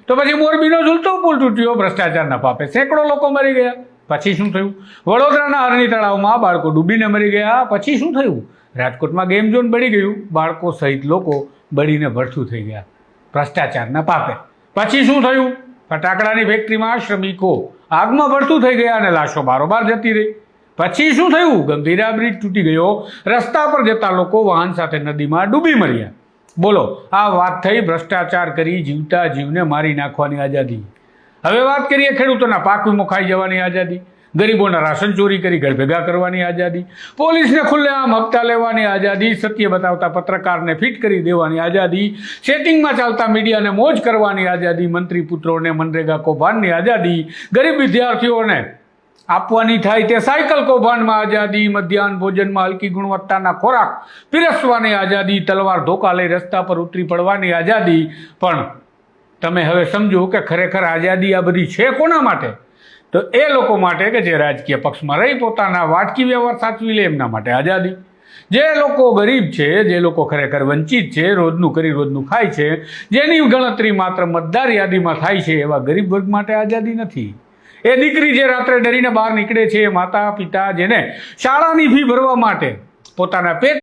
તો પછી મોરબીનો ઝૂલતો પુલ તૂટ્યો ભ્રષ્ટાચારના પાપે, સેંકડો લોકો મરી ગયા. પછી શું થયું? વડોદરાના હરણી તળાવમાં બાળકો ડૂબીને મરી ગયા. પછી શું થયું? રાજકોટમાં ગેમ ઝોન બળી ગયું, બાળકો સહિત લોકો બળીને ભડથું થઈ ગયા ભ્રષ્ટાચારના પાપે. પછી શું થયું? ફટાકડાની ફેક્ટરીમાં શ્રમિકો આગમાં ભડથું થઈ ગયા અને લાશો બારોબાર જતી રહી. પછી શું થયું? ગંભીરા બ્રિજ તૂટી ગયો, રસ્તા પર જતા લોકો વાહન સાથે નદીમાં ડૂબી મર્યા. બોલો, આ વાત થઈ ભ્રષ્ટાચાર કરી જીવતા જીવને મારી નાખવાની આઝાદી. હવે વાત કરીએ ખેડૂતોના પાક વીમો ખાઈ જવાની આઝાદી, ગરીબોના રાશન ચોરી કરી ઘર ભેગા કરવાની આઝાદી, પોલીસને ખુલ્લેઆમ હપ્તા લેવાની આઝાદી, સત્ય બતાવતા પત્રકારને ફિટ કરી દેવાની આઝાદી, સેટિંગમાં ચાલતા મીડિયાને મોજ કરવાની આઝાદી, મંત્રી પુત્રોને મનરેગા કૌભાંડની આઝાદી, ગરીબ વિદ્યાર્થીઓને આપવાની થાય તે સાયકલ કૌભાંડમાં આઝાદી, મધ્યાહન ભોજનમાં હલકી ગુણવત્તાના ખોરાક પીરસવાની આઝાદી, તલવાર ધોકા લઈ રસ્તા પર ઉતરી પડવાની આઝાદી. પણ તમે હવે સમજો કે ખરેખર આઝાદી આ બધી છે કોના માટે? તો એ લોકો માટે કે જે રાજકીય પક્ષમાં રહી પોતાના વાટકી વ્યવહાર સાચવી લે એમના માટે આઝાદી. જે લોકો ગરીબ છે, જે લોકો ખરેખર વંચિત છે, રોજનું કરી રોજનું ખાય છે, જેની ગણતરી માત્ર મતદાર યાદીમાં થાય છે, એવા ગરીબ વર્ગ માટે આઝાદી નથી. એ દીકરી જે રાત્રે ડરીને બહાર નીકળે છે, માતા પિતા જેને શાળાની ફી ભરવા માટે પોતાના પેટ